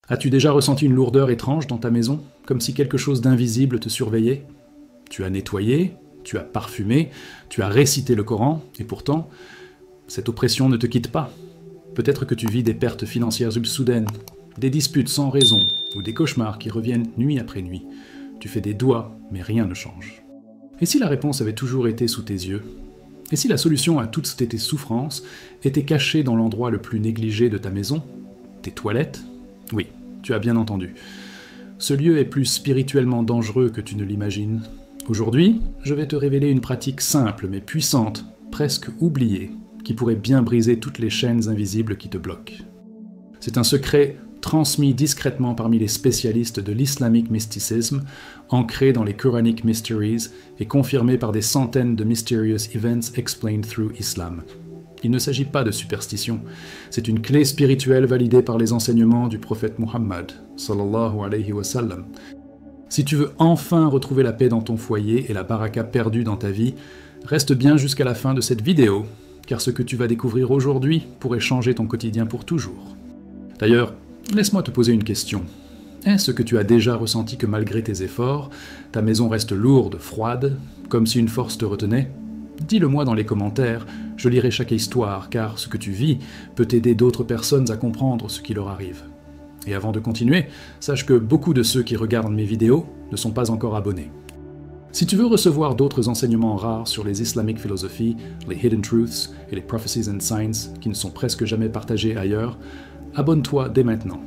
As-tu déjà ressenti une lourdeur étrange dans ta maison, comme si quelque chose d'invisible te surveillait? Tu as nettoyé, tu as parfumé, tu as récité le Coran, et pourtant, cette oppression ne te quitte pas. Peut-être que tu vis des pertes financières soudaines, des disputes sans raison, ou des cauchemars qui reviennent nuit après nuit. Tu fais des doigts, mais rien ne change. Et si la réponse avait toujours été sous tes yeux? Et si la solution à toutes tes souffrances était cachée dans l'endroit le plus négligé de ta maison? Tes toilettes? Oui, tu as bien entendu. Ce lieu est plus spirituellement dangereux que tu ne l'imagines. Aujourd'hui, je vais te révéler une pratique simple mais puissante, presque oubliée, qui pourrait bien briser toutes les chaînes invisibles qui te bloquent. C'est un secret transmis discrètement parmi les spécialistes de l'islamic mysticism, ancré dans les Quranic Mysteries et confirmé par des centaines de mysterious events explained through Islam. Il ne s'agit pas de superstition, c'est une clé spirituelle validée par les enseignements du prophète Muhammad, sallallahu alayhi wa sallam. Si tu veux enfin retrouver la paix dans ton foyer et la baraka perdue dans ta vie, reste bien jusqu'à la fin de cette vidéo, car ce que tu vas découvrir aujourd'hui pourrait changer ton quotidien pour toujours. D'ailleurs, laisse-moi te poser une question. Est-ce que tu as déjà ressenti que malgré tes efforts, ta maison reste lourde, froide, comme si une force te retenait? Dis-le-moi dans les commentaires, je lirai chaque histoire, car ce que tu vis peut aider d'autres personnes à comprendre ce qui leur arrive. Et avant de continuer, sache que beaucoup de ceux qui regardent mes vidéos ne sont pas encore abonnés. Si tu veux recevoir d'autres enseignements rares sur les Islamic philosophies, les Hidden Truths et les Prophecies and Signs qui ne sont presque jamais partagés ailleurs, abonne-toi dès maintenant.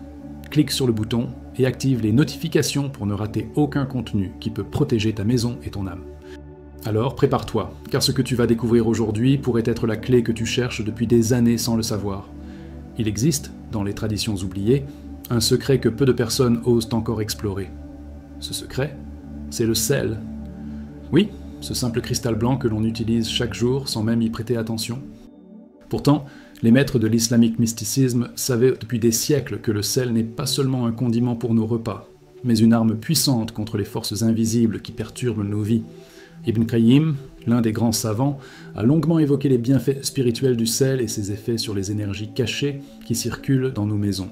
Clique sur le bouton et active les notifications pour ne rater aucun contenu qui peut protéger ta maison et ton âme. Alors prépare-toi, car ce que tu vas découvrir aujourd'hui pourrait être la clé que tu cherches depuis des années sans le savoir. Il existe, dans les traditions oubliées, un secret que peu de personnes osent encore explorer. Ce secret, c'est le sel. Oui, ce simple cristal blanc que l'on utilise chaque jour sans même y prêter attention. Pourtant, les maîtres de l'islamic mysticisme savaient depuis des siècles que le sel n'est pas seulement un condiment pour nos repas, mais une arme puissante contre les forces invisibles qui perturbent nos vies. Ibn Qayyim, l'un des grands savants, a longuement évoqué les bienfaits spirituels du sel et ses effets sur les énergies cachées qui circulent dans nos maisons.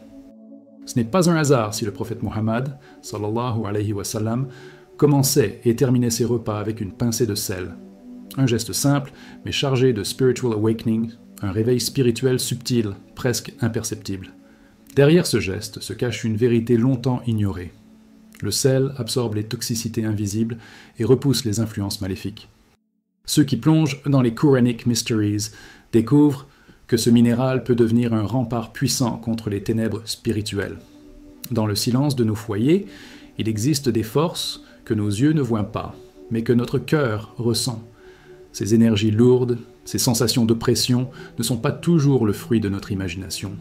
Ce n'est pas un hasard si le prophète Muhammad, sallallahu alayhi wa sallam, commençait et terminait ses repas avec une pincée de sel. Un geste simple, mais chargé de spiritual awakening, un réveil spirituel subtil, presque imperceptible. Derrière ce geste se cache une vérité longtemps ignorée. Le sel absorbe les toxicités invisibles et repousse les influences maléfiques. Ceux qui plongent dans les Quranic Mysteries découvrent que ce minéral peut devenir un rempart puissant contre les ténèbres spirituelles. Dans le silence de nos foyers, il existe des forces que nos yeux ne voient pas, mais que notre cœur ressent. Ces énergies lourdes, ces sensations d'oppression ne sont pas toujours le fruit de notre imagination.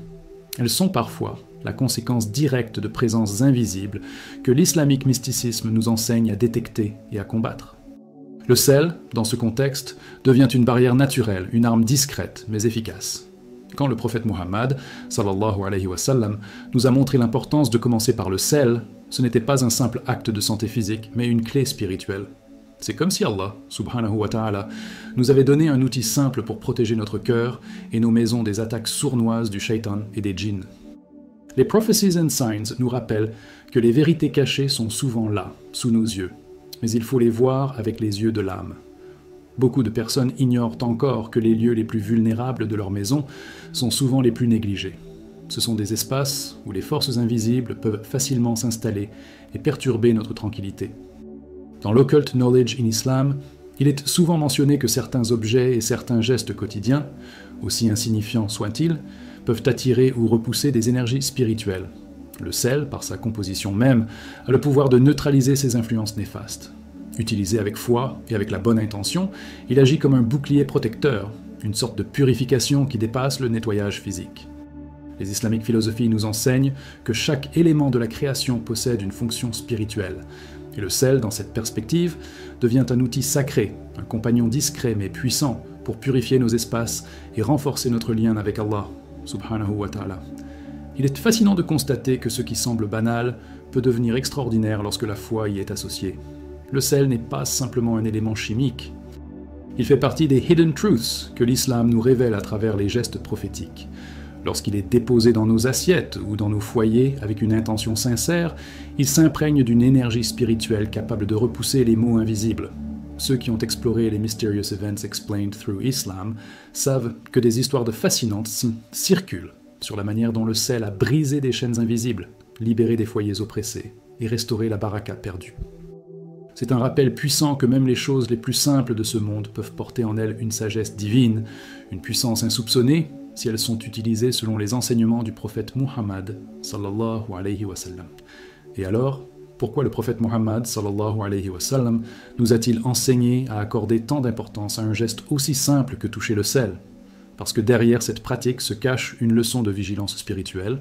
Elles sont parfois la conséquence directe de présences invisibles que l'islamic mysticisme nous enseigne à détecter et à combattre. Le sel, dans ce contexte, devient une barrière naturelle, une arme discrète mais efficace. Quand le prophète Muhammad, sallallahu alayhi wa sallam, nous a montré l'importance de commencer par le sel, ce n'était pas un simple acte de santé physique, mais une clé spirituelle. C'est comme si Allah, subhanahu wa ta'ala, nous avait donné un outil simple pour protéger notre cœur et nos maisons des attaques sournoises du shaitan et des djinns. Les Prophecies and Signs nous rappellent que les vérités cachées sont souvent là, sous nos yeux, mais il faut les voir avec les yeux de l'âme. Beaucoup de personnes ignorent encore que les lieux les plus vulnérables de leur maison sont souvent les plus négligés. Ce sont des espaces où les forces invisibles peuvent facilement s'installer et perturber notre tranquillité. Dans l'occult knowledge in Islam, il est souvent mentionné que certains objets et certains gestes quotidiens, aussi insignifiants soient-ils, peuvent attirer ou repousser des énergies spirituelles. Le sel, par sa composition même, a le pouvoir de neutraliser ces influences néfastes. Utilisé avec foi et avec la bonne intention, il agit comme un bouclier protecteur, une sorte de purification qui dépasse le nettoyage physique. Les islamiques philosophies nous enseignent que chaque élément de la création possède une fonction spirituelle, et le sel, dans cette perspective, devient un outil sacré, un compagnon discret mais puissant pour purifier nos espaces et renforcer notre lien avec Allah, subhanahu wa ta'ala. Il est fascinant de constater que ce qui semble banal peut devenir extraordinaire lorsque la foi y est associée. Le sel n'est pas simplement un élément chimique. Il fait partie des Hidden Truths que l'islam nous révèle à travers les gestes prophétiques. Lorsqu'il est déposé dans nos assiettes ou dans nos foyers avec une intention sincère, il s'imprègne d'une énergie spirituelle capable de repousser les maux invisibles. Ceux qui ont exploré les Mysterious Events Explained Through Islam savent que des histoires fascinantes circulent sur la manière dont le sel a brisé des chaînes invisibles, libéré des foyers oppressés et restauré la baraka perdue. C'est un rappel puissant que même les choses les plus simples de ce monde peuvent porter en elles une sagesse divine, une puissance insoupçonnée, si elles sont utilisées selon les enseignements du prophète Muhammad sallallahu alayhi wa sallam. Et alors, pourquoi le prophète Muhammad sallallahu alayhi wa sallam nous a-t-il enseigné à accorder tant d'importance à un geste aussi simple que toucher le sel? Parce que derrière cette pratique se cache une leçon de vigilance spirituelle.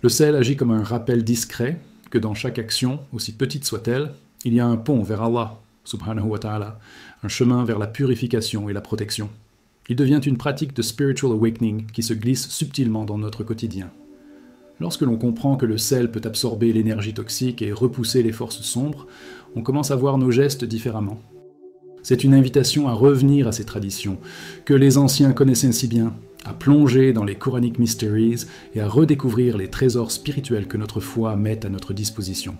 Le sel agit comme un rappel discret que dans chaque action, aussi petite soit-elle, il y a un pont vers Allah, subhanahu wa ta'ala, un chemin vers la purification et la protection. Il devient une pratique de spiritual awakening qui se glisse subtilement dans notre quotidien. Lorsque l'on comprend que le sel peut absorber l'énergie toxique et repousser les forces sombres, on commence à voir nos gestes différemment. C'est une invitation à revenir à ces traditions, que les anciens connaissaient si bien, à plonger dans les Quranic Mysteries et à redécouvrir les trésors spirituels que notre foi met à notre disposition.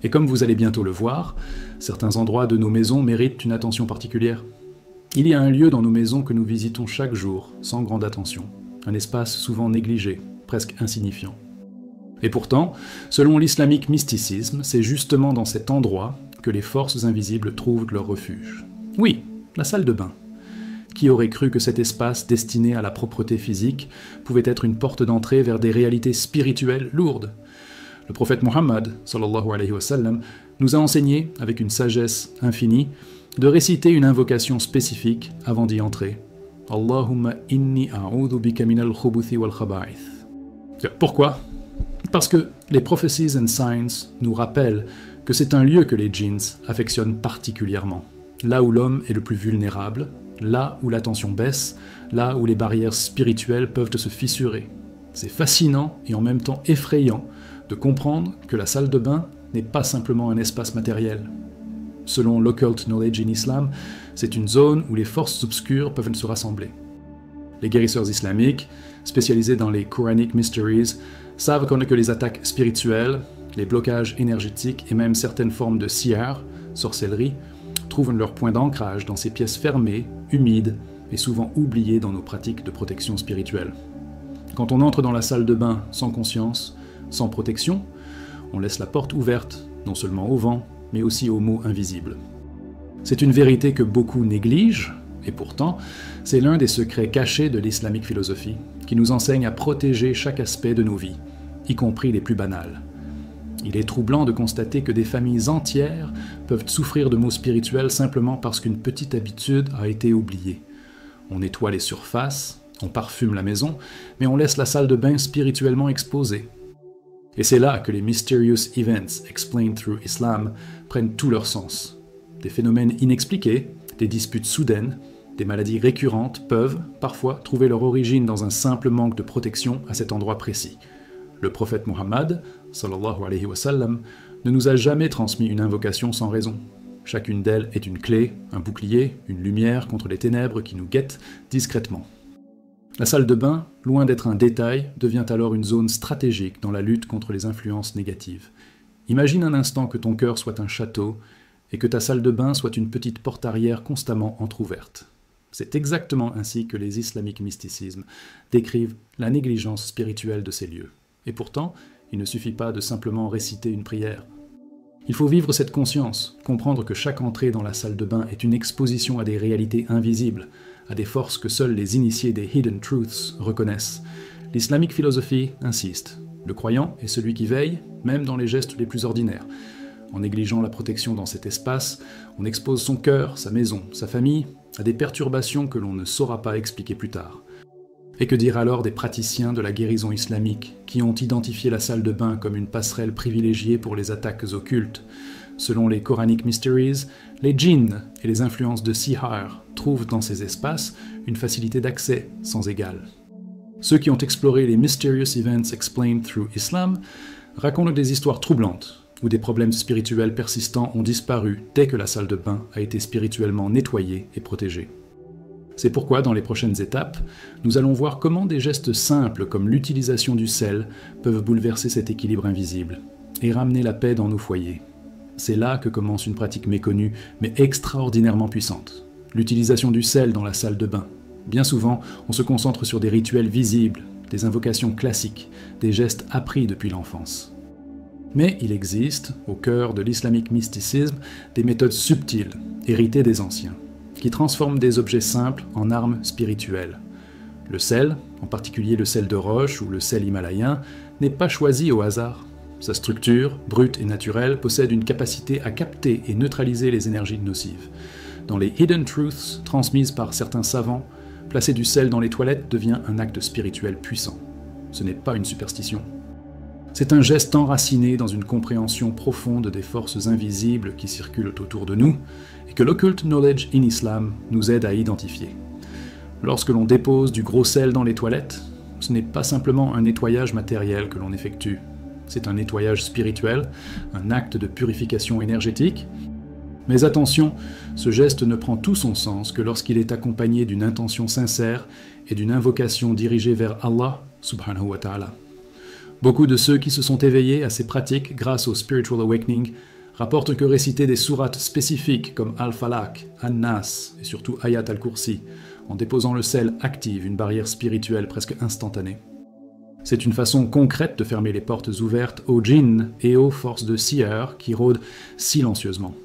Et comme vous allez bientôt le voir, certains endroits de nos maisons méritent une attention particulière. Il y a un lieu dans nos maisons que nous visitons chaque jour, sans grande attention, un espace souvent négligé, presque insignifiant. Et pourtant, selon l'islamique mysticisme, c'est justement dans cet endroit que les forces invisibles trouvent leur refuge. Oui, la salle de bain. Qui aurait cru que cet espace destiné à la propreté physique pouvait être une porte d'entrée vers des réalités spirituelles lourdes? Le prophète Muhammad, sallallahu alayhi wa sallam, nous a enseigné, avec une sagesse infinie, de réciter une invocation spécifique avant d'y entrer. Allahumma inni a'udhu bika minal khubuthi wal khaba'ith. Pourquoi? Parce que les Prophecies and Signs nous rappellent que c'est un lieu que les djinns affectionnent particulièrement, là où l'homme est le plus vulnérable, là où la tension baisse, là où les barrières spirituelles peuvent se fissurer. C'est fascinant et en même temps effrayant de comprendre que la salle de bain n'est pas simplement un espace matériel. Selon l'occult knowledge in Islam, c'est une zone où les forces obscures peuvent se rassembler. Les guérisseurs islamiques, spécialisés dans les Quranic Mysteries, savent que les attaques spirituelles, les blocages énergétiques et même certaines formes de sihr, sorcellerie, trouvent leur point d'ancrage dans ces pièces fermées, humides et souvent oubliées dans nos pratiques de protection spirituelle. Quand on entre dans la salle de bain sans conscience, sans protection, on laisse la porte ouverte, non seulement au vent, mais aussi aux maux invisibles. C'est une vérité que beaucoup négligent, et pourtant, c'est l'un des secrets cachés de l'islamique philosophie, qui nous enseigne à protéger chaque aspect de nos vies, y compris les plus banals. Il est troublant de constater que des familles entières peuvent souffrir de maux spirituels simplement parce qu'une petite habitude a été oubliée. On nettoie les surfaces, on parfume la maison, mais on laisse la salle de bain spirituellement exposée. Et c'est là que les Mysterious Events Explained Through Islam prennent tout leur sens. Des phénomènes inexpliqués, des disputes soudaines, des maladies récurrentes peuvent, parfois, trouver leur origine dans un simple manque de protection à cet endroit précis. Le prophète Muhammad, sallallahu alayhi wa sallam, ne nous a jamais transmis une invocation sans raison. Chacune d'elles est une clé, un bouclier, une lumière contre les ténèbres qui nous guettent discrètement. La salle de bain, loin d'être un détail, devient alors une zone stratégique dans la lutte contre les influences négatives. Imagine un instant que ton cœur soit un château et que ta salle de bain soit une petite porte arrière constamment entr'ouverte. C'est exactement ainsi que les islamiques mysticismes décrivent la négligence spirituelle de ces lieux. Et pourtant, il ne suffit pas de simplement réciter une prière. Il faut vivre cette conscience, comprendre que chaque entrée dans la salle de bain est une exposition à des réalités invisibles, à des forces que seuls les initiés des Hidden Truths reconnaissent. L'islamique philosophie insiste. Le croyant est celui qui veille, même dans les gestes les plus ordinaires. En négligeant la protection dans cet espace, on expose son cœur, sa maison, sa famille, à des perturbations que l'on ne saura pas expliquer plus tard. Et que dire alors des praticiens de la guérison islamique, qui ont identifié la salle de bain comme une passerelle privilégiée pour les attaques occultes? Selon les Quranic Mysteries, les djinns et les influences de sihr trouvent dans ces espaces une facilité d'accès sans égale. Ceux qui ont exploré les Mysterious Events Explained Through Islam racontent des histoires troublantes, où des problèmes spirituels persistants ont disparu dès que la salle de bain a été spirituellement nettoyée et protégée. C'est pourquoi, dans les prochaines étapes, nous allons voir comment des gestes simples comme l'utilisation du sel peuvent bouleverser cet équilibre invisible et ramener la paix dans nos foyers. C'est là que commence une pratique méconnue, mais extraordinairement puissante. L'utilisation du sel dans la salle de bain. Bien souvent, on se concentre sur des rituels visibles, des invocations classiques, des gestes appris depuis l'enfance. Mais il existe, au cœur de l'islamique mysticisme, des méthodes subtiles, héritées des anciens, qui transforment des objets simples en armes spirituelles. Le sel, en particulier le sel de roche ou le sel himalayen, n'est pas choisi au hasard. Sa structure, brute et naturelle, possède une capacité à capter et neutraliser les énergies nocives. Dans les Hidden Truths transmises par certains savants, placer du sel dans les toilettes devient un acte spirituel puissant. Ce n'est pas une superstition. C'est un geste enraciné dans une compréhension profonde des forces invisibles qui circulent autour de nous et que l'Occult Knowledge in Islam nous aide à identifier. Lorsque l'on dépose du gros sel dans les toilettes, ce n'est pas simplement un nettoyage matériel que l'on effectue. C'est un nettoyage spirituel, un acte de purification énergétique. Mais attention, ce geste ne prend tout son sens que lorsqu'il est accompagné d'une intention sincère et d'une invocation dirigée vers Allah subhanahu wa ta'ala. Beaucoup de ceux qui se sont éveillés à ces pratiques grâce au Spiritual Awakening rapportent que réciter des sourates spécifiques comme Al-Falaq, An-Nas et surtout Ayat al-Kursi, en déposant le sel, active une barrière spirituelle presque instantanée. C'est une façon concrète de fermer les portes ouvertes aux djinns et aux forces de seer qui rôdent silencieusement.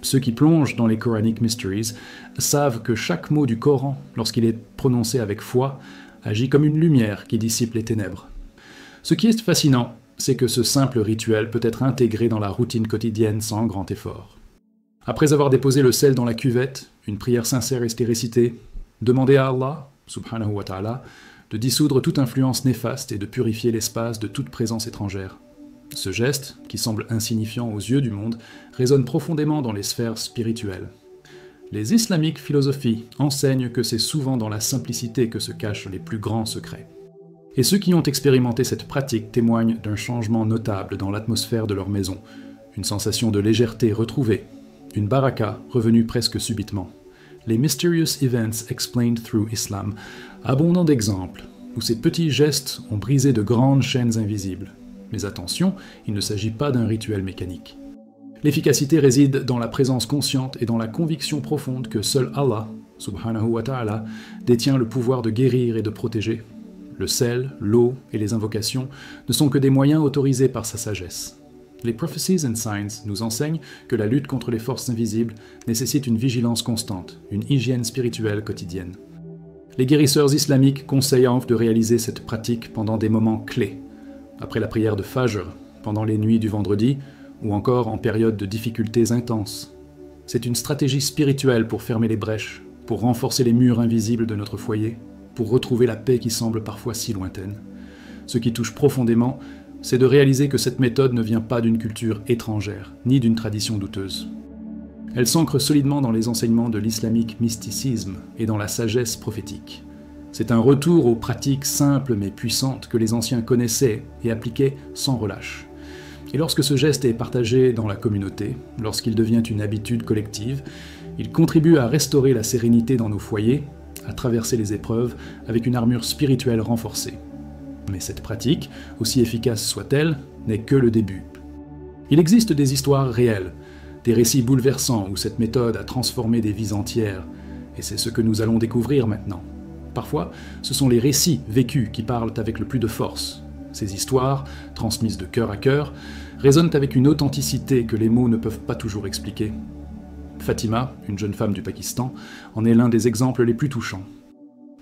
Ceux qui plongent dans les Quranic Mysteries savent que chaque mot du Coran, lorsqu'il est prononcé avec foi, agit comme une lumière qui dissipe les ténèbres. Ce qui est fascinant, c'est que ce simple rituel peut être intégré dans la routine quotidienne sans grand effort. Après avoir déposé le sel dans la cuvette, une prière sincère est récitée, demandez à Allah, subhanahu wa ta'ala, de dissoudre toute influence néfaste et de purifier l'espace de toute présence étrangère. Ce geste, qui semble insignifiant aux yeux du monde, résonne profondément dans les sphères spirituelles. Les islamiques philosophies enseignent que c'est souvent dans la simplicité que se cachent les plus grands secrets. Et ceux qui ont expérimenté cette pratique témoignent d'un changement notable dans l'atmosphère de leur maison, une sensation de légèreté retrouvée, une baraka revenue presque subitement. Les Mysterious Events Explained Through Islam, abondant d'exemples, où ces petits gestes ont brisé de grandes chaînes invisibles. Mais attention, il ne s'agit pas d'un rituel mécanique. L'efficacité réside dans la présence consciente et dans la conviction profonde que seul Allah, subhanahu wa ta'ala, détient le pouvoir de guérir et de protéger. Le sel, l'eau et les invocations ne sont que des moyens autorisés par sa sagesse. Les Prophecies and Signs nous enseignent que la lutte contre les forces invisibles nécessite une vigilance constante, une hygiène spirituelle quotidienne. Les guérisseurs islamiques conseillent de réaliser cette pratique pendant des moments clés, après la prière de Fajr, pendant les nuits du vendredi, ou encore en période de difficultés intenses. C'est une stratégie spirituelle pour fermer les brèches, pour renforcer les murs invisibles de notre foyer, pour retrouver la paix qui semble parfois si lointaine. Ce qui touche profondément, c'est de réaliser que cette méthode ne vient pas d'une culture étrangère, ni d'une tradition douteuse. Elle s'ancre solidement dans les enseignements de l'islamique mysticisme et dans la sagesse prophétique. C'est un retour aux pratiques simples mais puissantes que les anciens connaissaient et appliquaient sans relâche. Et lorsque ce geste est partagé dans la communauté, lorsqu'il devient une habitude collective, il contribue à restaurer la sérénité dans nos foyers, à traverser les épreuves avec une armure spirituelle renforcée. Mais cette pratique, aussi efficace soit-elle, n'est que le début. Il existe des histoires réelles, des récits bouleversants où cette méthode a transformé des vies entières, et c'est ce que nous allons découvrir maintenant. Parfois, ce sont les récits vécus qui parlent avec le plus de force. Ces histoires, transmises de cœur à cœur, résonnent avec une authenticité que les mots ne peuvent pas toujours expliquer. Fatima, une jeune femme du Pakistan, en est l'un des exemples les plus touchants.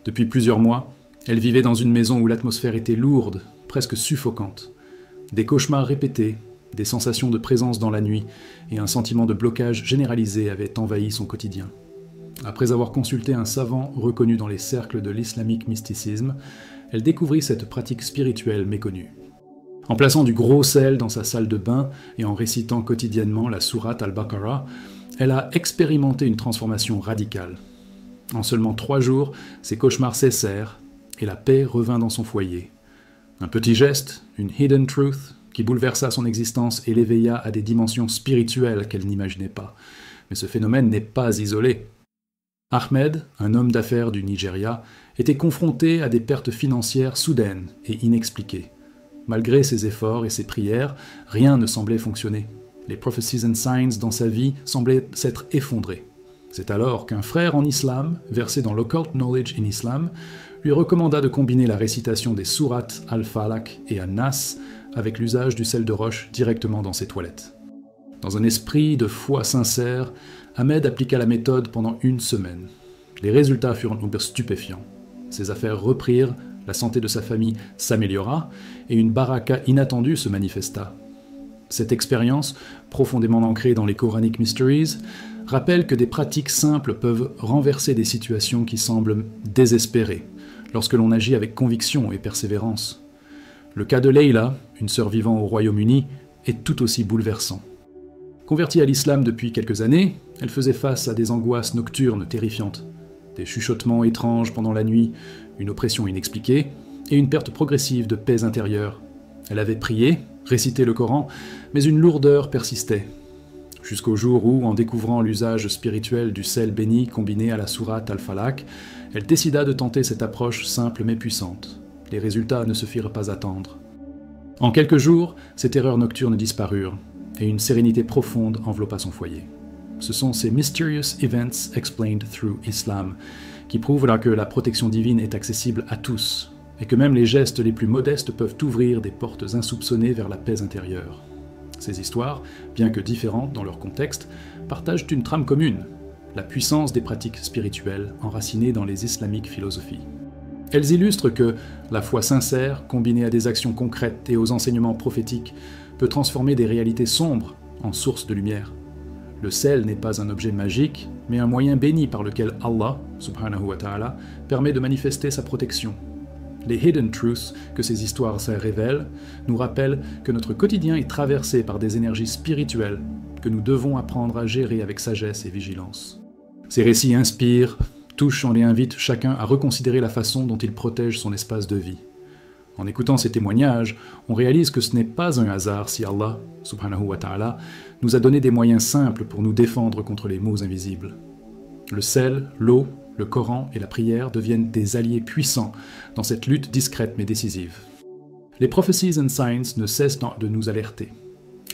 Depuis plusieurs mois, elle vivait dans une maison où l'atmosphère était lourde, presque suffocante. Des cauchemars répétés, des sensations de présence dans la nuit et un sentiment de blocage généralisé avaient envahi son quotidien. Après avoir consulté un savant reconnu dans les cercles de l'islamique mysticisme, elle découvrit cette pratique spirituelle méconnue. En plaçant du gros sel dans sa salle de bain et en récitant quotidiennement la sourate al-Baqarah, elle a expérimenté une transformation radicale. En seulement 3 jours, ses cauchemars cessèrent et la paix revint dans son foyer. Un petit geste, une hidden truth, qui bouleversa son existence et l'éveilla à des dimensions spirituelles qu'elle n'imaginait pas. Mais ce phénomène n'est pas isolé. Ahmed, un homme d'affaires du Nigeria, était confronté à des pertes financières soudaines et inexpliquées. Malgré ses efforts et ses prières, rien ne semblait fonctionner. Les prophecies and signs dans sa vie semblaient s'être effondrés. C'est alors qu'un frère en islam, versé dans l'occult knowledge in Islam, lui recommanda de combiner la récitation des sourates Al-Falaq et An-Nas avec l'usage du sel de roche directement dans ses toilettes. Dans un esprit de foi sincère, Ahmed appliqua la méthode pendant 1 semaine. Les résultats furent stupéfiants. Ses affaires reprirent, la santé de sa famille s'améliora et une baraka inattendue se manifesta. Cette expérience, profondément ancrée dans les Quranic Mysteries, rappelle que des pratiques simples peuvent renverser des situations qui semblent désespérées, lorsque l'on agit avec conviction et persévérance. Le cas de Leila, une sœur vivant au Royaume-Uni, est tout aussi bouleversant. Convertie à l'islam depuis quelques années, elle faisait face à des angoisses nocturnes terrifiantes, des chuchotements étranges pendant la nuit, une oppression inexpliquée et une perte progressive de paix intérieure. Elle avait prié, récité le Coran, mais une lourdeur persistait. Jusqu'au jour où, en découvrant l'usage spirituel du sel béni combiné à la sourate Al-Falaq, elle décida de tenter cette approche simple mais puissante. Les résultats ne se firent pas attendre. En quelques jours, ces terreurs nocturnes disparurent, et une sérénité profonde enveloppa son foyer. Ce sont ces Mysterious Events Explained Through Islam qui prouvent là que la protection divine est accessible à tous, et que même les gestes les plus modestes peuvent ouvrir des portes insoupçonnées vers la paix intérieure. Ces histoires, bien que différentes dans leur contexte, partagent une trame commune, la puissance des pratiques spirituelles enracinées dans les islamiques philosophies. Elles illustrent que la foi sincère, combinée à des actions concrètes et aux enseignements prophétiques, peut transformer des réalités sombres en sources de lumière. Le sel n'est pas un objet magique, mais un moyen béni par lequel Allah, subhanahu wa ta'ala, permet de manifester sa protection. Les hidden truths que ces histoires révèlent nous rappellent que notre quotidien est traversé par des énergies spirituelles que nous devons apprendre à gérer avec sagesse et vigilance. Ces récits inspirent, touchent et invitent chacun à reconsidérer la façon dont il protège son espace de vie. En écoutant ces témoignages, on réalise que ce n'est pas un hasard si Allah, subhanahu wa ta'ala, nous a donné des moyens simples pour nous défendre contre les maux invisibles. Le sel, l'eau, le Coran et la prière deviennent des alliés puissants dans cette lutte discrète mais décisive. Les prophecies and signs ne cessent de nous alerter.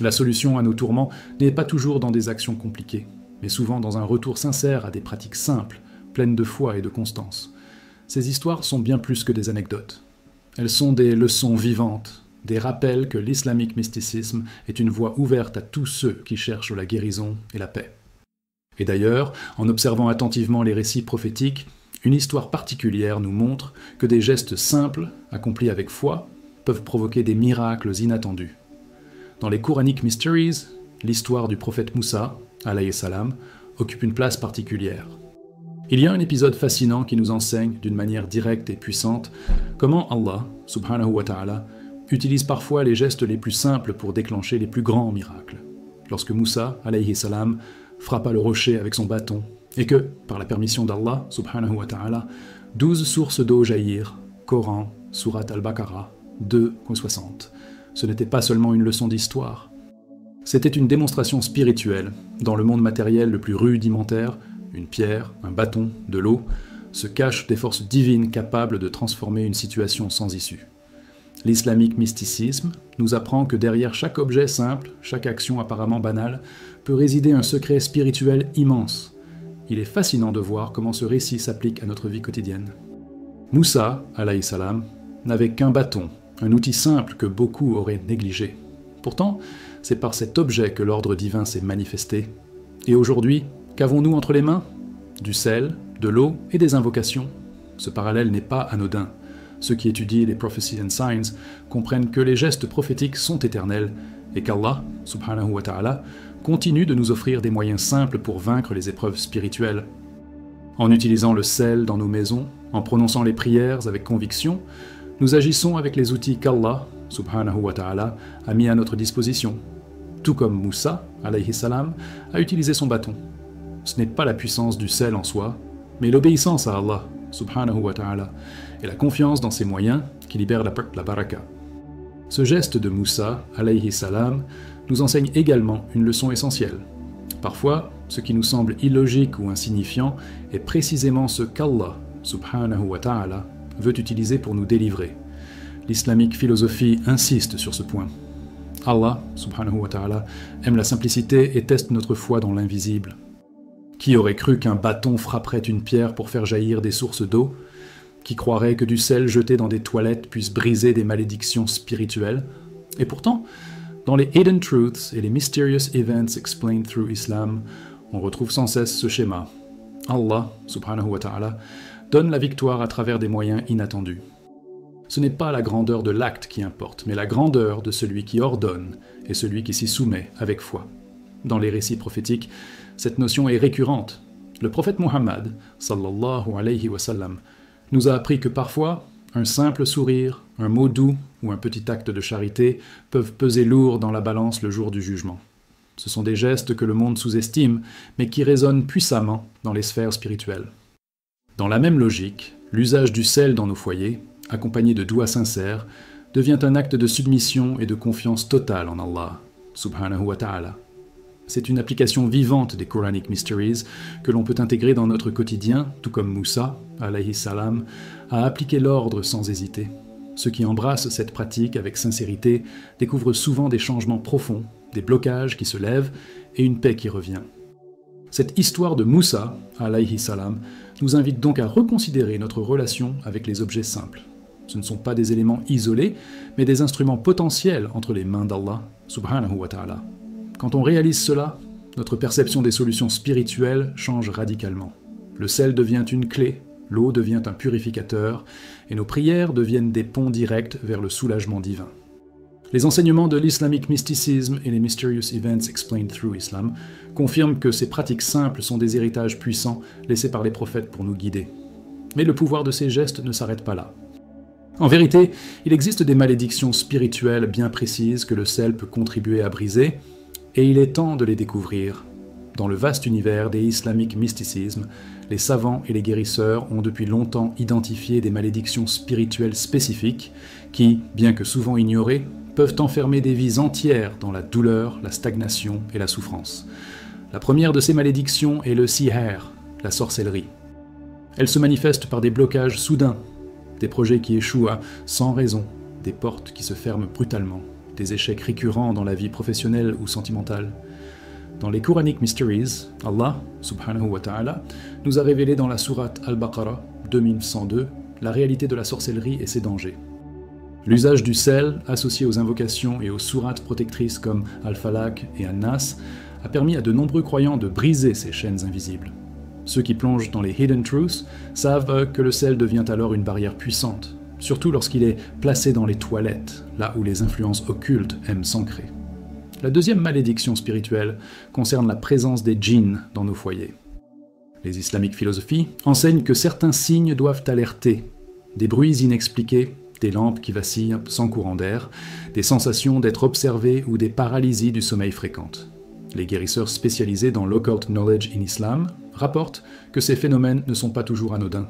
La solution à nos tourments n'est pas toujours dans des actions compliquées, mais souvent dans un retour sincère à des pratiques simples, pleines de foi et de constance. Ces histoires sont bien plus que des anecdotes. Elles sont des leçons vivantes, des rappels que l'islamique mysticisme est une voie ouverte à tous ceux qui cherchent la guérison et la paix. Et d'ailleurs, en observant attentivement les récits prophétiques, une histoire particulière nous montre que des gestes simples, accomplis avec foi, peuvent provoquer des miracles inattendus. Dans les Quranic Mysteries, l'histoire du prophète Moussa, alayhi salam, occupe une place particulière. Il y a un épisode fascinant qui nous enseigne, d'une manière directe et puissante, comment Allah, subhanahu wa ta'ala, utilise parfois les gestes les plus simples pour déclencher les plus grands miracles. Lorsque Moussa, alayhi salam, frappa le rocher avec son bâton, et que, par la permission d'Allah, subhanahu wa ta'ala, 12 sources d'eau jaillirent, Coran, Sourate Al-Baqarah, 2,60. Ce n'était pas seulement une leçon d'histoire. C'était une démonstration spirituelle. Dans le monde matériel le plus rudimentaire, une pierre, un bâton, de l'eau, se cachent des forces divines capables de transformer une situation sans issue. L'islamique mysticisme nous apprend que derrière chaque objet simple, chaque action apparemment banale, peut résider un secret spirituel immense. Il est fascinant de voir comment ce récit s'applique à notre vie quotidienne. Moussa, alayhi salam, n'avait qu'un bâton, un outil simple que beaucoup auraient négligé. Pourtant, c'est par cet objet que l'ordre divin s'est manifesté. Et aujourd'hui, qu'avons-nous entre les mains? Du sel, de l'eau et des invocations. Ce parallèle n'est pas anodin. Ceux qui étudient les prophecies and signs comprennent que les gestes prophétiques sont éternels et qu'Allah, subhanahu wa ta'ala, continue de nous offrir des moyens simples pour vaincre les épreuves spirituelles. En utilisant le sel dans nos maisons, en prononçant les prières avec conviction, nous agissons avec les outils qu'Allah, subhanahu wa ta'ala, a mis à notre disposition. Tout comme Moussa, alayhi salam, a utilisé son bâton. Ce n'est pas la puissance du sel en soi, mais l'obéissance à Allah, subhanahu wa ta'ala, et la confiance dans ses moyens qui libèrent la baraka. Ce geste de Moussa, alayhi salam, nous enseigne également une leçon essentielle. Parfois, Ce qui nous semble illogique ou insignifiant est précisément ce qu'Allah, subhanahu wa ta'ala, veut utiliser pour nous délivrer. L'islamique philosophie insiste sur ce point. Allah, subhanahu wa ta'ala, aime la simplicité et teste notre foi dans l'invisible. Qui aurait cru qu'un bâton frapperait une pierre pour faire jaillir des sources d'eau? Qui croirait que du sel jeté dans des toilettes puisse briser des malédictions spirituelles? Et pourtant, dans les Hidden Truths et les Mysterious Events Explained Through Islam, on retrouve sans cesse ce schéma. Allah, subhanahu wa ta'ala, donne la victoire à travers des moyens inattendus. Ce n'est pas la grandeur de l'acte qui importe, mais la grandeur de celui qui ordonne et celui qui s'y soumet avec foi. Dans les récits prophétiques, cette notion est récurrente. Le prophète Muhammad, sallallahu alayhi wa sallam, nous a appris que parfois, un simple sourire, un mot doux ou un petit acte de charité peuvent peser lourd dans la balance le jour du jugement. Ce sont des gestes que le monde sous-estime, mais qui résonnent puissamment dans les sphères spirituelles. Dans la même logique, l'usage du sel dans nos foyers, accompagné de doigts sincères, devient un acte de submission et de confiance totale en Allah, subhanahu wa ta'ala. C'est une application vivante des Quranic Mysteries que l'on peut intégrer dans notre quotidien, tout comme Moussa, alayhi salam, a appliqué l'ordre sans hésiter. Ceux qui embrassent cette pratique avec sincérité découvrent souvent des changements profonds, des blocages qui se lèvent et une paix qui revient. Cette histoire de Moussa, alayhi salam, nous invite donc à reconsidérer notre relation avec les objets simples. Ce ne sont pas des éléments isolés, mais des instruments potentiels entre les mains d'Allah, subhanahu wa ta'ala. Quand on réalise cela, notre perception des solutions spirituelles change radicalement. Le sel devient une clé, l'eau devient un purificateur, et nos prières deviennent des ponts directs vers le soulagement divin. Les enseignements de l'islamic mysticism et les Mysterious Events Explained Through Islam confirment que ces pratiques simples sont des héritages puissants laissés par les prophètes pour nous guider. Mais le pouvoir de ces gestes ne s'arrête pas là. En vérité, il existe des malédictions spirituelles bien précises que le sel peut contribuer à briser, et il est temps de les découvrir. Dans le vaste univers des islamic mysticism, les savants et les guérisseurs ont depuis longtemps identifié des malédictions spirituelles spécifiques qui, bien que souvent ignorées, peuvent enfermer des vies entières dans la douleur, la stagnation et la souffrance. La première de ces malédictions est le sihr, la sorcellerie. Elle se manifeste par des blocages soudains, des projets qui échouent sans raison, des portes qui se ferment brutalement, des échecs récurrents dans la vie professionnelle ou sentimentale. Dans les Quranic Mysteries, Allah, subhanahu wa ta'ala, nous a révélé dans la sourate Al-Baqarah 2102 la réalité de la sorcellerie et ses dangers. L'usage du sel, associé aux invocations et aux sourates protectrices comme Al-Falaq et An-Nas, a permis à de nombreux croyants de briser ces chaînes invisibles. Ceux qui plongent dans les Hidden Truths savent que le sel devient alors une barrière puissante, surtout lorsqu'il est placé dans les toilettes, là où les influences occultes aiment s'ancrer. La deuxième malédiction spirituelle concerne la présence des djinns dans nos foyers. Les islamiques philosophies enseignent que certains signes doivent alerter, des bruits inexpliqués, des lampes qui vacillent sans courant d'air, des sensations d'être observés ou des paralysies du sommeil fréquentes. Les guérisseurs spécialisés dans l'occult knowledge in Islam rapportent que ces phénomènes ne sont pas toujours anodins.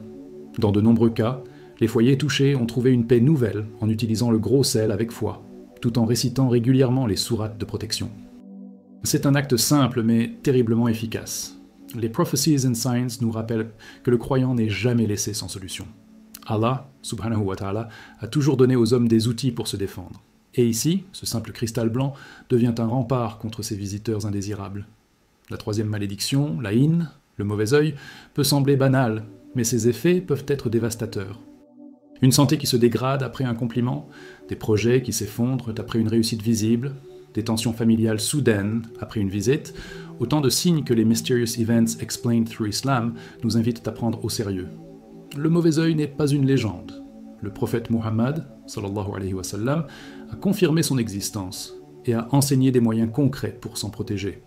Dans de nombreux cas, les foyers touchés ont trouvé une paix nouvelle en utilisant le gros sel avec foi, tout en récitant régulièrement les sourates de protection. C'est un acte simple mais terriblement efficace. Les Prophecies and Signs nous rappellent que le croyant n'est jamais laissé sans solution. Allah, subhanahu wa ta'ala, a toujours donné aux hommes des outils pour se défendre. Et ici, ce simple cristal blanc devient un rempart contre ces visiteurs indésirables. La troisième malédiction, la haine, le mauvais œil, peut sembler banale, mais ses effets peuvent être dévastateurs. Une santé qui se dégrade après un compliment, des projets qui s'effondrent après une réussite visible, des tensions familiales soudaines après une visite, autant de signes que les Mysterious Events Explained Through Islam nous invitent à prendre au sérieux. Le mauvais œil n'est pas une légende. Le prophète Muhammad, sallallahu alayhi wa sallam, a confirmé son existence et a enseigné des moyens concrets pour s'en protéger.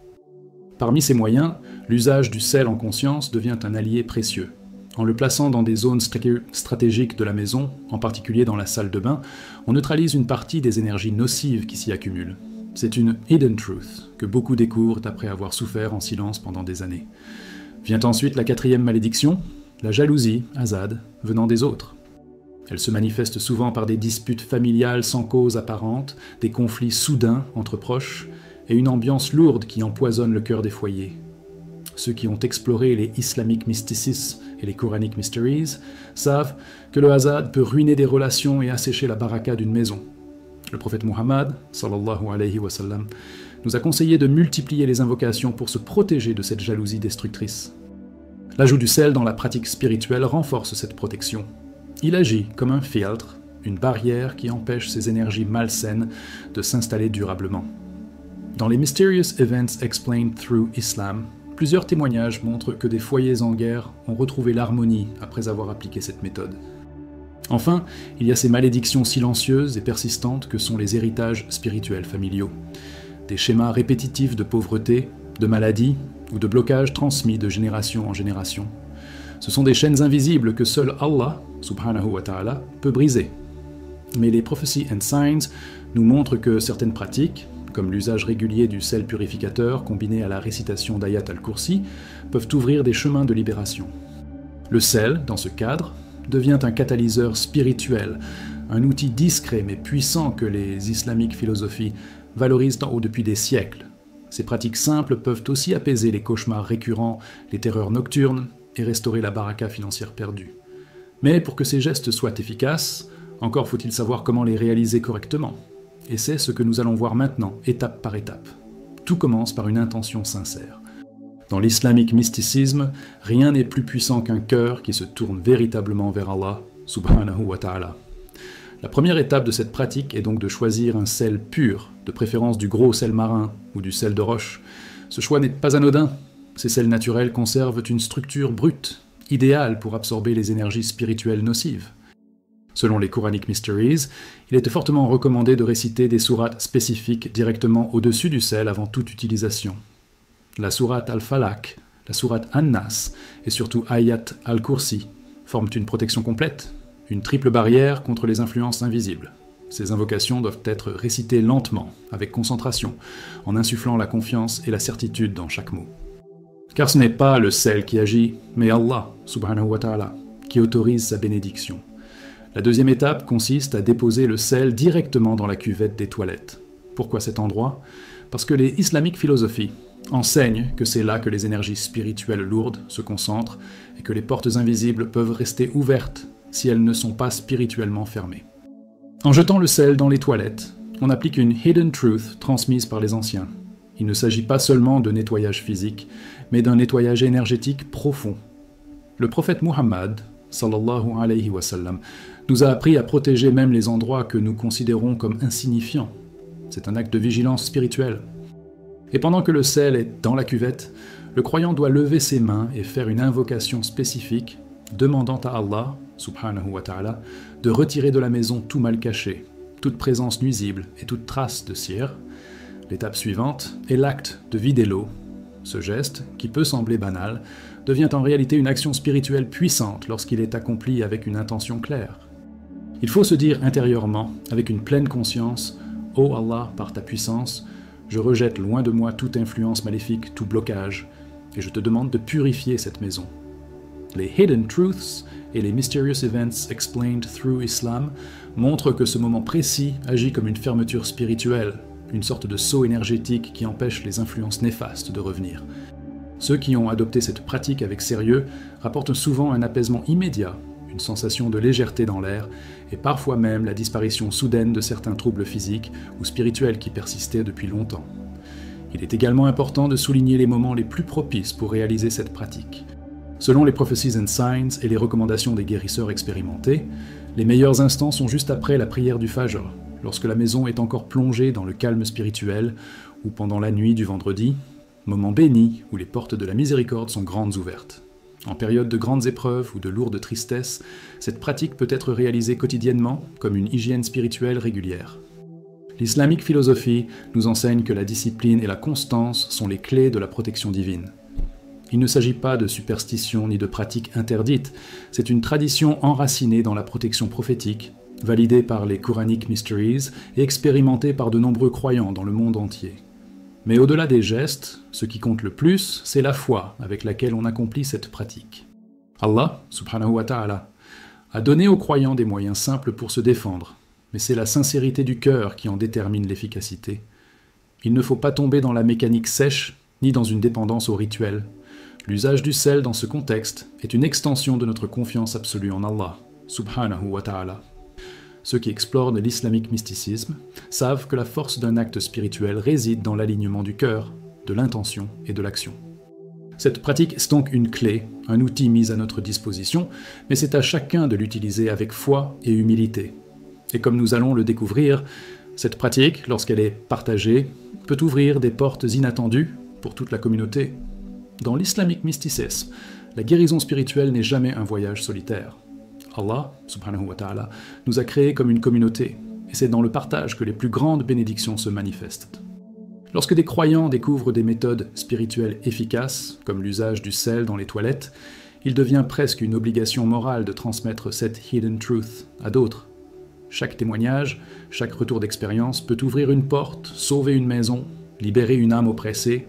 Parmi ces moyens, l'usage du sel en conscience devient un allié précieux. En le plaçant dans des zones stratégiques de la maison, en particulier dans la salle de bain, on neutralise une partie des énergies nocives qui s'y accumulent. C'est une hidden truth que beaucoup découvrent après avoir souffert en silence pendant des années. Vient ensuite la quatrième malédiction, la jalousie, hasad, venant des autres. Elle se manifeste souvent par des disputes familiales sans cause apparente, des conflits soudains entre proches, et une ambiance lourde qui empoisonne le cœur des foyers. ceux qui ont exploré les Islamic Mysticism et les Quranic Mysteries, savent que le hasad peut ruiner des relations et assécher la baraka d'une maison. Le prophète Muhammad, sallallahu alayhi wa sallam, nous a conseillé de multiplier les invocations pour se protéger de cette jalousie destructrice. L'ajout du sel dans la pratique spirituelle renforce cette protection. Il agit comme un filtre, une barrière qui empêche ces énergies malsaines de s'installer durablement. Dans les Mysterious Events Explained Through Islam, plusieurs témoignages montrent que des foyers en guerre ont retrouvé l'harmonie après avoir appliqué cette méthode. Enfin, il y a ces malédictions silencieuses et persistantes que sont les héritages spirituels familiaux. Des schémas répétitifs de pauvreté, de maladie ou de blocage transmis de génération en génération. Ce sont des chaînes invisibles que seul Allah, subhanahu wa ta'ala, peut briser. Mais les Prophecy and Signs nous montrent que certaines pratiques, comme l'usage régulier du sel purificateur combiné à la récitation d'Ayat al-Kursi, peuvent ouvrir des chemins de libération. Le sel, dans ce cadre, devient un catalyseur spirituel, un outil discret mais puissant que les islamiques philosophies valorisent en haut depuis des siècles. Ces pratiques simples peuvent aussi apaiser les cauchemars récurrents, les terreurs nocturnes et restaurer la baraka financière perdue. Mais pour que ces gestes soient efficaces, encore faut-il savoir comment les réaliser correctement. Et c'est ce que nous allons voir maintenant, étape par étape. Tout commence par une intention sincère. Dans l'islamique mysticisme, rien n'est plus puissant qu'un cœur qui se tourne véritablement vers Allah, subhanahu wa ta'ala. La première étape de cette pratique est donc de choisir un sel pur, de préférence du gros sel marin ou du sel de roche. Ce choix n'est pas anodin. Ces sels naturels conservent une structure brute, idéale pour absorber les énergies spirituelles nocives. Selon les Quranic Mysteries, il était fortement recommandé de réciter des sourates spécifiques directement au-dessus du sel avant toute utilisation. La sourate al-Falaq, la sourate An-Nas et surtout Ayat al-Kursi forment une protection complète, une triple barrière contre les influences invisibles. Ces invocations doivent être récitées lentement, avec concentration, en insufflant la confiance et la certitude dans chaque mot. Car ce n'est pas le sel qui agit, mais Allah, subhanahu wa ta'ala, qui autorise sa bénédiction. La deuxième étape consiste à déposer le sel directement dans la cuvette des toilettes. Pourquoi cet endroit ? Parce que les islamiques philosophies enseignent que c'est là que les énergies spirituelles lourdes se concentrent et que les portes invisibles peuvent rester ouvertes si elles ne sont pas spirituellement fermées. En jetant le sel dans les toilettes, on applique une hidden truth transmise par les anciens. Il ne s'agit pas seulement de nettoyage physique, mais d'un nettoyage énergétique profond. Le prophète Muhammad, sallallahu alayhi wa sallam, nous a appris à protéger même les endroits que nous considérons comme insignifiants. C'est un acte de vigilance spirituelle. Et pendant que le sel est dans la cuvette, le croyant doit lever ses mains et faire une invocation spécifique, demandant à Allah, subhanahu wa ta'ala, de retirer de la maison tout mal caché, toute présence nuisible et toute trace de cire. L'étape suivante est l'acte de vider l'eau. Ce geste, qui peut sembler banal, devient en réalité une action spirituelle puissante lorsqu'il est accompli avec une intention claire. Il faut se dire intérieurement, avec une pleine conscience, « Ô Allah, par ta puissance, je rejette loin de moi toute influence maléfique, tout blocage, et je te demande de purifier cette maison. » Les Hidden Truths et les Mysterious Events Explained Through Islam montrent que ce moment précis agit comme une fermeture spirituelle, une sorte de sceau énergétique qui empêche les influences néfastes de revenir. Ceux qui ont adopté cette pratique avec sérieux rapportent souvent un apaisement immédiat, une sensation de légèreté dans l'air, et parfois même la disparition soudaine de certains troubles physiques ou spirituels qui persistaient depuis longtemps. Il est également important de souligner les moments les plus propices pour réaliser cette pratique. Selon les Prophecies and Signs et les recommandations des guérisseurs expérimentés, les meilleurs instants sont juste après la prière du Fajr, lorsque la maison est encore plongée dans le calme spirituel, ou pendant la nuit du vendredi, moment béni où les portes de la miséricorde sont grandes ouvertes. En période de grandes épreuves ou de lourde tristesse, cette pratique peut être réalisée quotidiennement comme une hygiène spirituelle régulière. L'islamique philosophie nous enseigne que la discipline et la constance sont les clés de la protection divine. Il ne s'agit pas de superstition ni de pratiques interdites, c'est une tradition enracinée dans la protection prophétique, validée par les Quranic Mysteries et expérimentée par de nombreux croyants dans le monde entier. Mais au-delà des gestes, ce qui compte le plus, c'est la foi avec laquelle on accomplit cette pratique. Allah, subhanahu wa ta'ala, a donné aux croyants des moyens simples pour se défendre, mais c'est la sincérité du cœur qui en détermine l'efficacité. Il ne faut pas tomber dans la mécanique sèche, ni dans une dépendance au rituel. L'usage du sel dans ce contexte est une extension de notre confiance absolue en Allah, subhanahu wa ta'ala. Ceux qui explorent l'islamique mysticisme savent que la force d'un acte spirituel réside dans l'alignement du cœur, de l'intention et de l'action. Cette pratique est donc une clé, un outil mis à notre disposition, mais c'est à chacun de l'utiliser avec foi et humilité. Et comme nous allons le découvrir, cette pratique, lorsqu'elle est partagée, peut ouvrir des portes inattendues pour toute la communauté. Dans l'islamique mysticisme, la guérison spirituelle n'est jamais un voyage solitaire. Allah, subhanahu wa ta'ala, nous a créés comme une communauté, et c'est dans le partage que les plus grandes bénédictions se manifestent. Lorsque des croyants découvrent des méthodes spirituelles efficaces, comme l'usage du sel dans les toilettes, il devient presque une obligation morale de transmettre cette hidden truth à d'autres. Chaque témoignage, chaque retour d'expérience peut ouvrir une porte, sauver une maison, libérer une âme oppressée.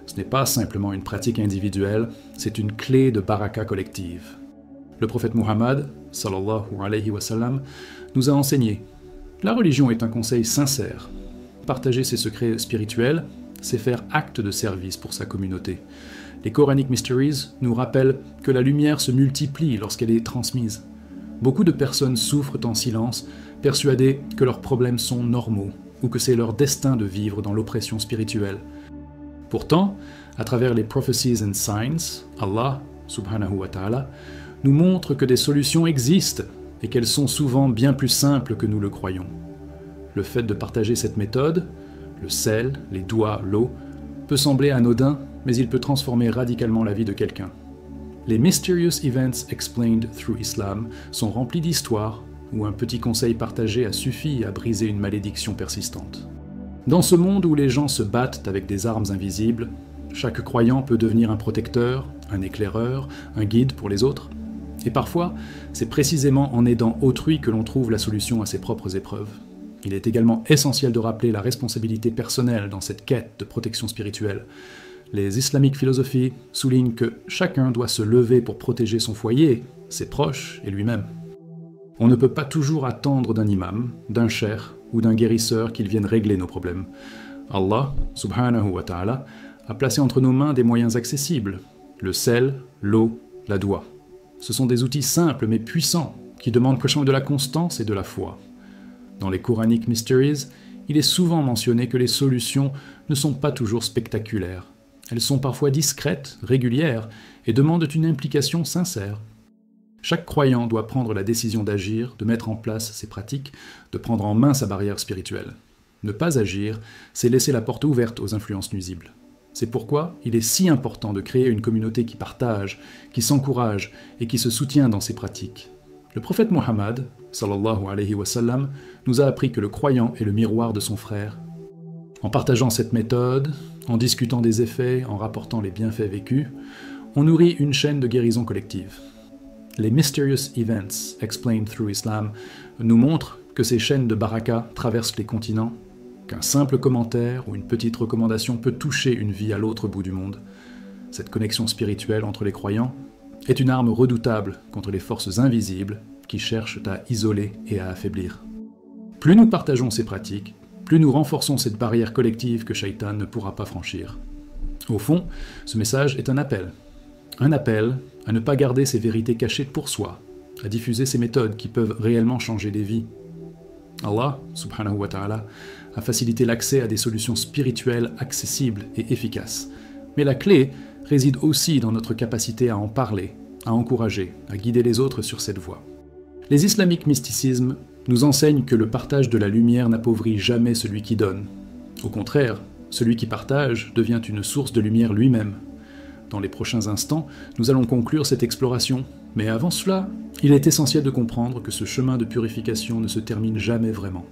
Ce n'est pas simplement une pratique individuelle, c'est une clé de baraka collective. Le prophète Muhammad, sallallahu alayhi wa sallam, nous a enseigné. La religion est un conseil sincère. Partager ses secrets spirituels, c'est faire acte de service pour sa communauté. Les Quranic Mysteries nous rappellent que la lumière se multiplie lorsqu'elle est transmise. Beaucoup de personnes souffrent en silence, persuadées que leurs problèmes sont normaux ou que c'est leur destin de vivre dans l'oppression spirituelle. Pourtant, à travers les Prophecies and Signs, Allah, subhanahu wa ta'ala, nous montre que des solutions existent et qu'elles sont souvent bien plus simples que nous le croyons. Le fait de partager cette méthode, le sel, les doigts, l'eau, peut sembler anodin, mais il peut transformer radicalement la vie de quelqu'un. Les Mysterious Events Explained Through Islam sont remplis d'histoires où un petit conseil partagé a suffi à briser une malédiction persistante. Dans ce monde où les gens se battent avec des armes invisibles, chaque croyant peut devenir un protecteur, un éclaireur, un guide pour les autres. Et parfois, c'est précisément en aidant autrui que l'on trouve la solution à ses propres épreuves. Il est également essentiel de rappeler la responsabilité personnelle dans cette quête de protection spirituelle. Les islamiques philosophies soulignent que chacun doit se lever pour protéger son foyer, ses proches et lui-même. On ne peut pas toujours attendre d'un imam, d'un cheikh ou d'un guérisseur qu'il vienne régler nos problèmes. Allah, subhanahu wa ta'ala, a placé entre nos mains des moyens accessibles, le sel, l'eau, la doua. Ce sont des outils simples mais puissants qui demandent de la constance et de la foi. Dans les Quranic Mysteries, il est souvent mentionné que les solutions ne sont pas toujours spectaculaires. Elles sont parfois discrètes, régulières, et demandent une implication sincère. Chaque croyant doit prendre la décision d'agir, de mettre en place ses pratiques, de prendre en main sa barrière spirituelle. Ne pas agir, c'est laisser la porte ouverte aux influences nuisibles. C'est pourquoi il est si important de créer une communauté qui partage, qui s'encourage et qui se soutient dans ses pratiques. Le prophète Muhammad, sallallahu alayhi wa sallam, nous a appris que le croyant est le miroir de son frère. En partageant cette méthode, en discutant des effets, en rapportant les bienfaits vécus, on nourrit une chaîne de guérison collective. Les Mysterious Events Explained Through Islam nous montrent que ces chaînes de baraka traversent les continents, qu'un simple commentaire ou une petite recommandation peut toucher une vie à l'autre bout du monde. Cette connexion spirituelle entre les croyants est une arme redoutable contre les forces invisibles qui cherchent à isoler et à affaiblir. Plus nous partageons ces pratiques, plus nous renforçons cette barrière collective que Shaitan ne pourra pas franchir. Au fond, ce message est un appel. Un appel à ne pas garder ces vérités cachées pour soi, à diffuser ces méthodes qui peuvent réellement changer des vies. Allah, subhanahu wa ta'ala, a facilité l'accès à des solutions spirituelles accessibles et efficaces. Mais la clé réside aussi dans notre capacité à en parler, à encourager, à guider les autres sur cette voie. Les islamiques mysticismes nous enseignent que le partage de la lumière n'appauvrit jamais celui qui donne. Au contraire, celui qui partage devient une source de lumière lui-même. Dans les prochains instants, nous allons conclure cette exploration, mais avant cela, il est essentiel de comprendre que ce chemin de purification ne se termine jamais vraiment.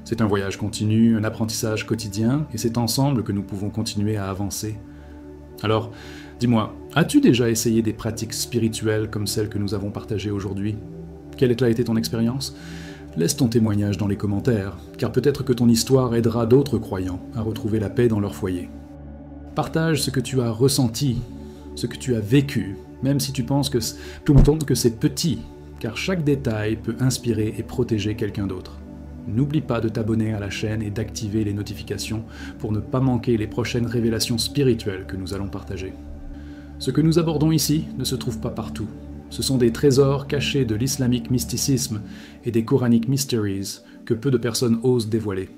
C'est un voyage continu, un apprentissage quotidien, et c'est ensemble que nous pouvons continuer à avancer. Alors, dis-moi, as-tu déjà essayé des pratiques spirituelles comme celles que nous avons partagées aujourd'hui ? Quelle a été ton expérience ? Laisse ton témoignage dans les commentaires, car peut-être que ton histoire aidera d'autres croyants à retrouver la paix dans leur foyer. Partage ce que tu as ressenti, ce que tu as vécu, même si tu penses que c'est petit, car chaque détail peut inspirer et protéger quelqu'un d'autre. N'oublie pas de t'abonner à la chaîne et d'activer les notifications pour ne pas manquer les prochaines révélations spirituelles que nous allons partager. Ce que nous abordons ici ne se trouve pas partout. Ce sont des trésors cachés de l'islamique mysticisme et des Quranic Mysteries que peu de personnes osent dévoiler.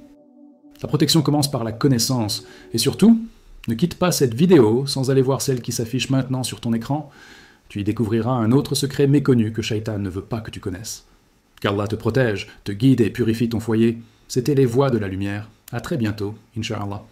La protection commence par la connaissance, et surtout, ne quitte pas cette vidéo sans aller voir celle qui s'affiche maintenant sur ton écran. Tu y découvriras un autre secret méconnu que Shaitan ne veut pas que tu connaisses. Qu'Allah te protège, te guide et purifie ton foyer. C'était les voies de la lumière. À très bientôt, Inch'Allah.